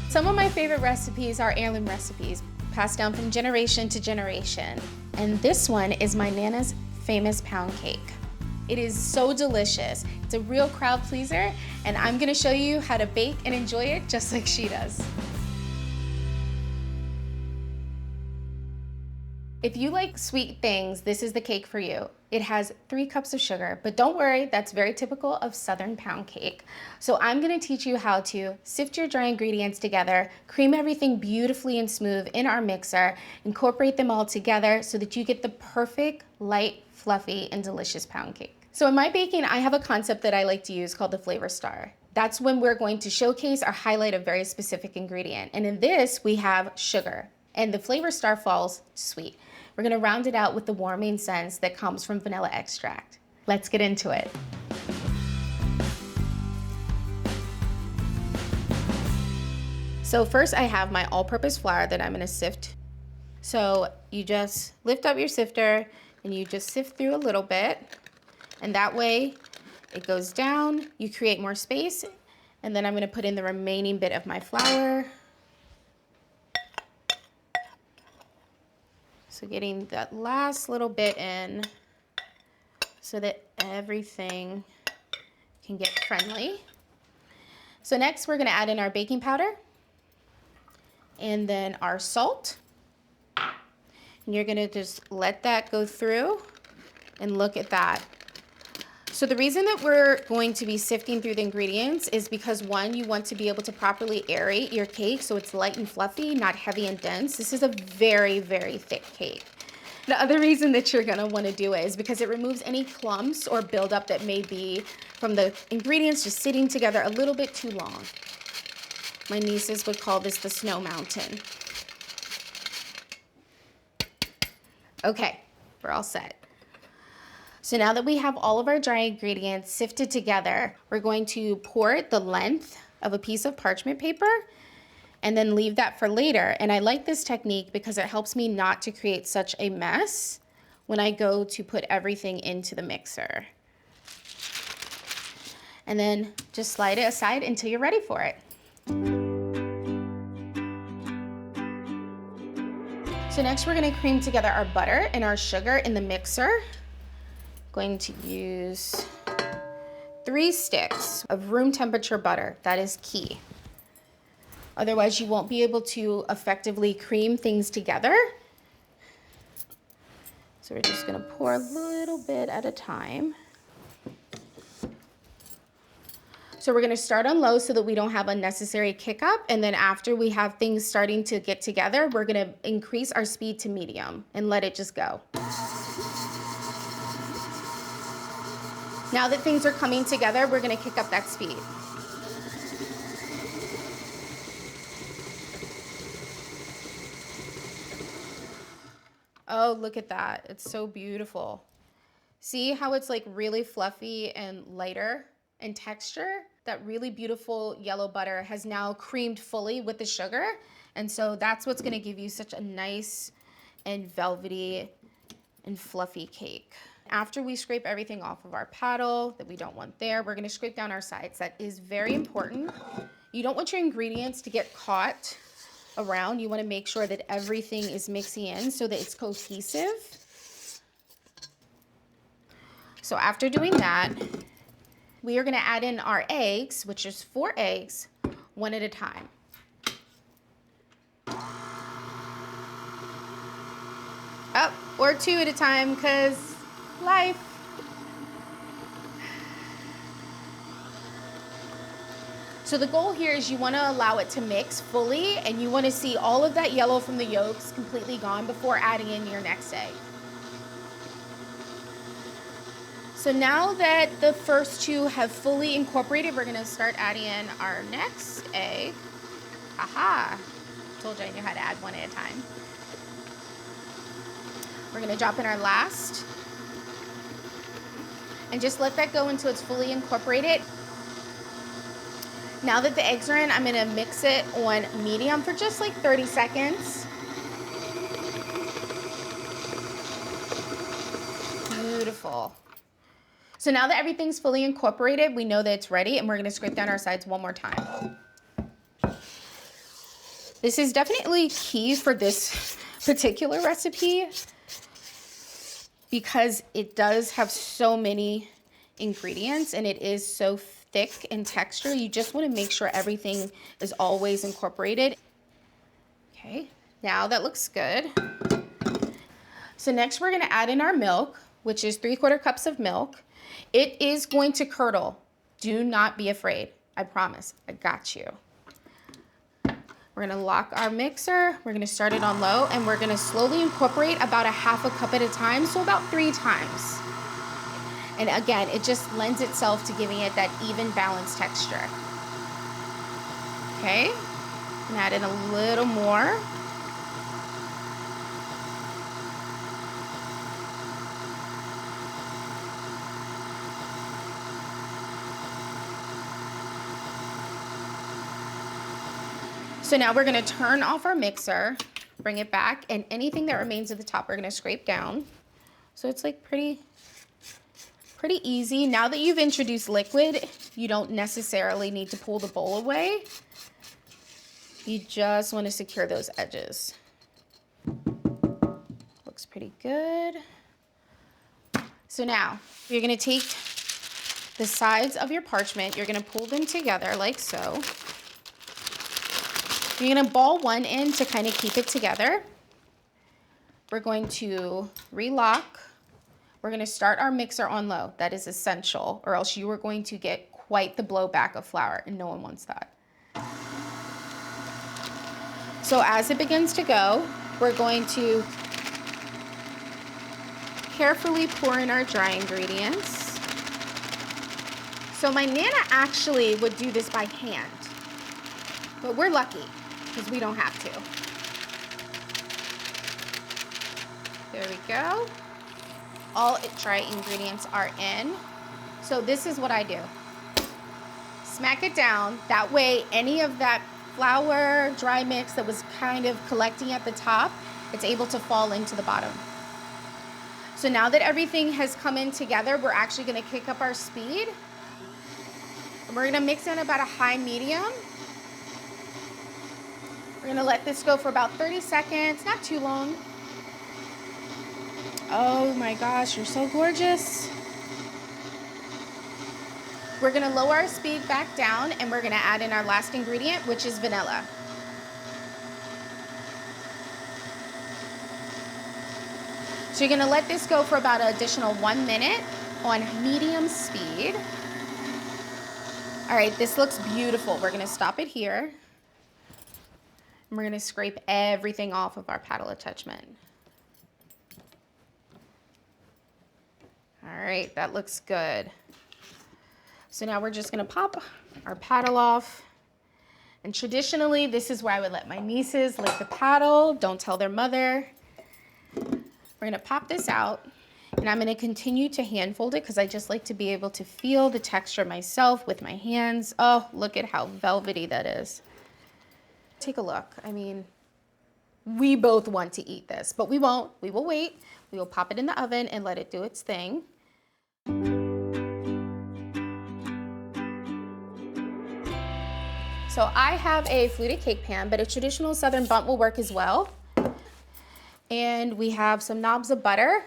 Some of my favorite recipes are heirloom recipes, passed down from generation to generation. And this one is my Nana's famous pound cake. It is so delicious. It's a real crowd pleaser, and I'm gonna show you how to bake and enjoy it just like she does. If you like sweet things, this is the cake for you. It has 3 cups of sugar, but don't worry, that's very typical of Southern pound cake. So I'm gonna teach you how to sift your dry ingredients together, cream everything beautifully and smooth in our mixer, incorporate them all together so that you get the perfect, light, fluffy, and delicious pound cake. So in my baking, I have a concept that I like to use called the flavor star. That's when we're going to showcase or highlight a very specific ingredient. And in this, we have sugar. And the flavor star falls sweet. We're gonna round it out with the warming sense that comes from vanilla extract. Let's get into it. So first I have my all-purpose flour that I'm gonna sift. So you just lift up your sifter and you just sift through a little bit. And that way it goes down, you create more space, and then I'm gonna put in the remaining bit of my flour. So getting that last little bit in so that everything can get friendly. So next we're gonna add in our baking powder and then our salt. And you're gonna just let that go through and look at that. So the reason that we're going to be sifting through the ingredients is because one, you want to be able to properly aerate your cake so it's light and fluffy, not heavy and dense. This is a very, very thick cake. The other reason that you're gonna wanna do it is because it removes any clumps or buildup that may be from the ingredients just sitting together a little bit too long. My nieces would call this the snow mountain. Okay, we're all set. So now that we have all of our dry ingredients sifted together, we're going to pour it the length of a piece of parchment paper and then leave that for later. And I like this technique because it helps me not to create such a mess when I go to put everything into the mixer. And then just slide it aside until you're ready for it. So next we're gonna cream together our butter and our sugar in the mixer. Going to use 3 sticks of room temperature butter. That is key. Otherwise you won't be able to effectively cream things together. So we're just gonna pour a little bit at a time. So we're gonna start on low so that we don't have unnecessary kick up, and then after we have things starting to get together, we're gonna increase our speed to medium and let it just go. Now that things are coming together, we're gonna kick up that speed. Oh, look at that. It's so beautiful. See how it's like really fluffy and lighter in texture? That really beautiful yellow butter has now creamed fully with the sugar. And so that's what's gonna give you such a nice and velvety and fluffy cake. After we scrape everything off of our paddle that we don't want there, we're gonna scrape down our sides. That is very important. You don't want your ingredients to get caught around. You wanna make sure that everything is mixing in so that it's cohesive. So after doing that, we are gonna add in our eggs, which is 4 eggs, one at a time. Oh, or 2 at a time, because life. So the goal here is you want to allow it to mix fully, and you want to see all of that yellow from the yolks completely gone before adding in your next egg. So now that the first 2 have fully incorporated, we're going to start adding in our next egg. Aha! Told you I knew how to add one at a time. We're going to drop in our last. And just let that go until it's fully incorporated. Now that the eggs are in, I'm gonna mix it on medium for just like 30 seconds. Beautiful. So now that everything's fully incorporated, we know that it's ready, and we're gonna scrape down our sides one more time. This is definitely key for this particular recipe because it does have so many ingredients and it is so thick in texture. You just want to make sure everything is always incorporated. Okay, now that looks good. So next we're going to add in our milk, which is 3/4 cups of milk. It is going to curdle. Do not be afraid. I promise. I got you. We're going to lock our mixer. We're going to start it on low and we're going to slowly incorporate about 1/2 cup at a time, so about 3 times. And again, it just lends itself to giving it that even balanced texture. Okay, and add in a little more. So now we're gonna turn off our mixer, bring it back, and anything that remains at the top, we're gonna scrape down. So it's like pretty easy. Now that you've introduced liquid, you don't necessarily need to pull the bowl away. You just wanna secure those edges. Looks pretty good. So now, you're gonna take the sides of your parchment, you're gonna pull them together like so. You're gonna ball one end to kind of keep it together. We're going to relock. We're gonna start our mixer on low. That is essential, or else you are going to get quite the blowback of flour, and no one wants that. So as it begins to go, we're going to carefully pour in our dry ingredients. So my Nana actually would do this by hand, but we're lucky because we don't have to. There we go. All dry ingredients are in. So this is what I do. Smack it down. That way, any of that flour, dry mix that was kind of collecting at the top, it's able to fall into the bottom. So now that everything has come in together, we're actually gonna kick up our speed. And we're gonna mix in about a high medium. We're gonna let this go for about 30 seconds, not too long. Oh my gosh, you're so gorgeous. We're gonna lower our speed back down and we're gonna add in our last ingredient, which is vanilla. So you're gonna let this go for about an additional 1 minute on medium speed. All right, this looks beautiful. We're gonna stop it here. And we're gonna scrape everything off of our paddle attachment. All right, that looks good. So now we're just gonna pop our paddle off. And traditionally, this is where I would let my nieces lick the paddle. Don't tell their mother. We're gonna pop this out and I'm gonna continue to hand fold it because I just like to be able to feel the texture myself with my hands. Oh, look at how velvety that is. Take a look. I mean, we both want to eat this, but we won't. We will wait. We will pop it in the oven and let it do its thing. So I have a fluted cake pan, but a traditional Southern bunt will work as well. And we have some knobs of butter.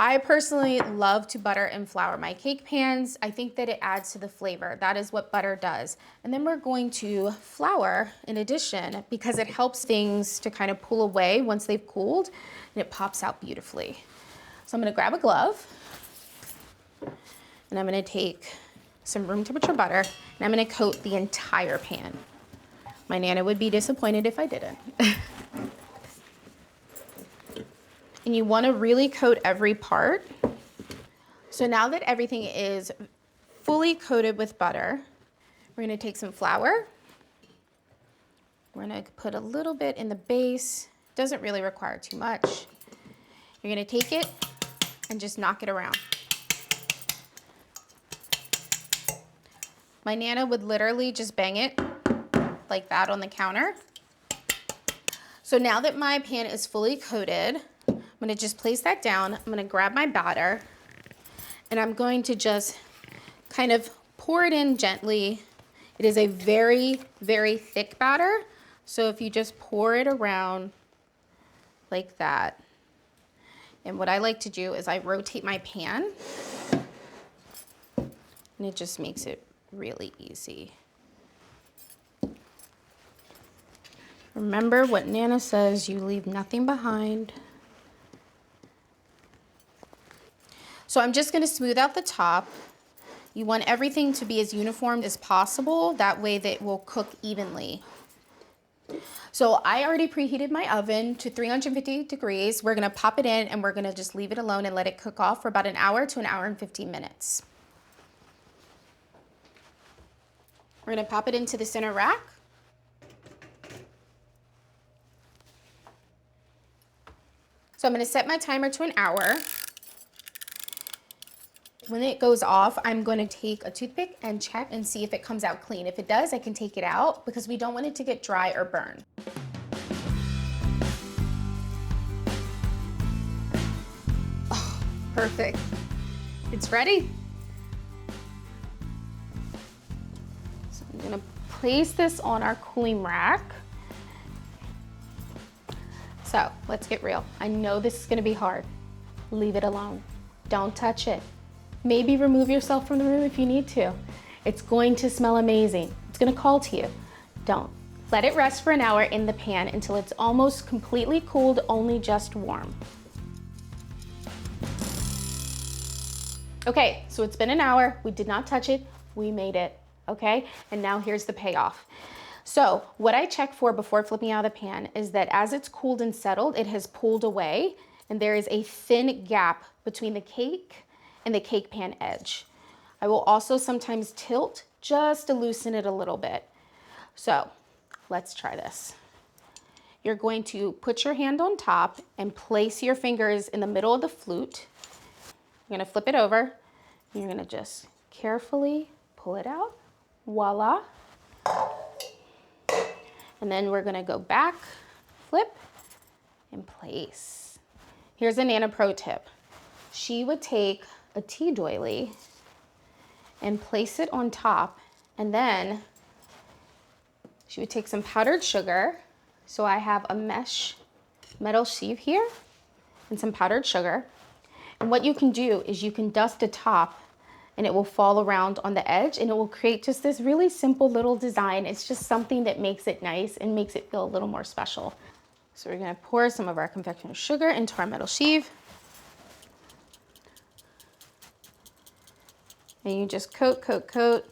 I personally love to butter and flour my cake pans. I think that it adds to the flavor. That is what butter does. And then we're going to flour in addition because it helps things to kind of pull away once they've cooled and it pops out beautifully. So I'm gonna grab a glove and I'm gonna take some room temperature butter and I'm gonna coat the entire pan. My Nana would be disappointed if I didn't. And you want to really coat every part. So now that everything is fully coated with butter, we're going to take some flour. We're going to put a little bit in the base. Doesn't really require too much. You're going to take it and just knock it around. My Nana would literally just bang it like that on the counter. So now that my pan is fully coated, I'm gonna just place that down. I'm gonna grab my batter and I'm going to just kind of pour it in gently. It is a very, very thick batter. So if you just pour it around like that, and what I like to do is I rotate my pan, and it just makes it really easy. Remember what Nana says, you leave nothing behind. So I'm just gonna smooth out the top. You want everything to be as uniform as possible, that way that it will cook evenly. So I already preheated my oven to 350 degrees. We're gonna pop it in and we're gonna just leave it alone and let it cook off for about an hour to an hour and 15 minutes. We're gonna pop it into the center rack. So I'm gonna set my timer to an hour. When it goes off, I'm going to take a toothpick and check and see if it comes out clean. If it does, I can take it out because we don't want it to get dry or burn. Oh, perfect. It's ready. So I'm going to place this on our cooling rack. So let's get real. I know this is going to be hard. Leave it alone. Don't touch it. Maybe remove yourself from the room if you need to. It's going to smell amazing. It's gonna call to you. Don't. Let it rest for an hour in the pan until it's almost completely cooled, only just warm. Okay, so it's been an hour. We did not touch it. We made it, okay? And now here's the payoff. So what I check for before flipping out of the pan is that as it's cooled and settled, it has pulled away and there is a thin gap between the cake and the cake pan edge. I will also sometimes tilt just to loosen it a little bit. So let's try this. You're going to put your hand on top and place your fingers in the middle of the flute. You're gonna flip it over. And you're gonna just carefully pull it out. Voila. And then we're gonna go back, flip, and place. Here's a Nana pro tip. She would take a tea doily and place it on top, and then she would take some powdered sugar. So I have a mesh metal sieve here and some powdered sugar. And what you can do is you can dust the top and it will fall around on the edge and it will create just this really simple little design. It's just something that makes it nice and makes it feel a little more special. So we're gonna pour some of our confectioner's sugar into our metal sieve. And you just coat, coat, coat.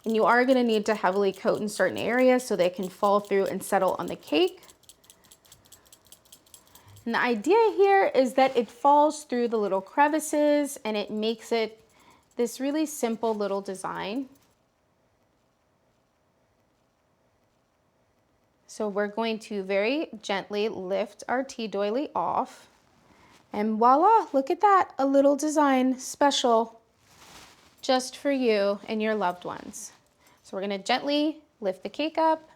And you are gonna need to heavily coat in certain areas so they can fall through and settle on the cake. And the idea here is that it falls through the little crevices and it makes it this really simple little design. So we're going to very gently lift our tea doily off. And voila, look at that, a little design special just for you and your loved ones. So we're gonna gently lift the cake up,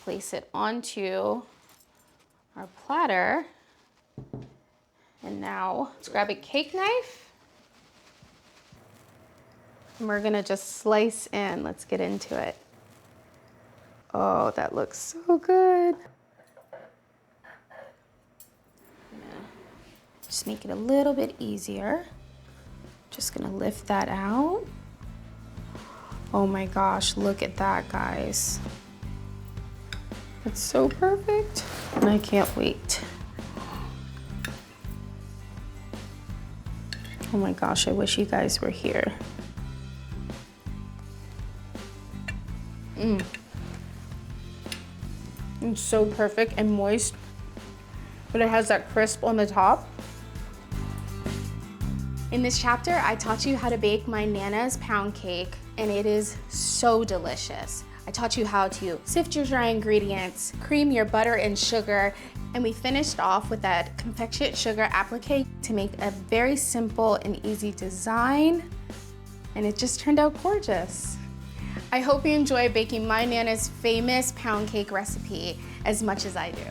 place it onto our platter. And now let's grab a cake knife. And we're gonna just slice in. Let's get into it. Oh, that looks so good. Just make it a little bit easier. Just gonna lift that out. Oh my gosh, look at that, guys. It's so perfect. And I can't wait. Oh my gosh, I wish you guys were here. It's so perfect and moist, but it has that crisp on the top. In this chapter, I taught you how to bake my Nana's pound cake, and it is so delicious. I taught you how to sift your dry ingredients, cream your butter and sugar, and we finished off with that confectionate sugar applique to make a very simple and easy design, and it just turned out gorgeous. I hope you enjoy baking my Nana's famous pound cake recipe as much as I do.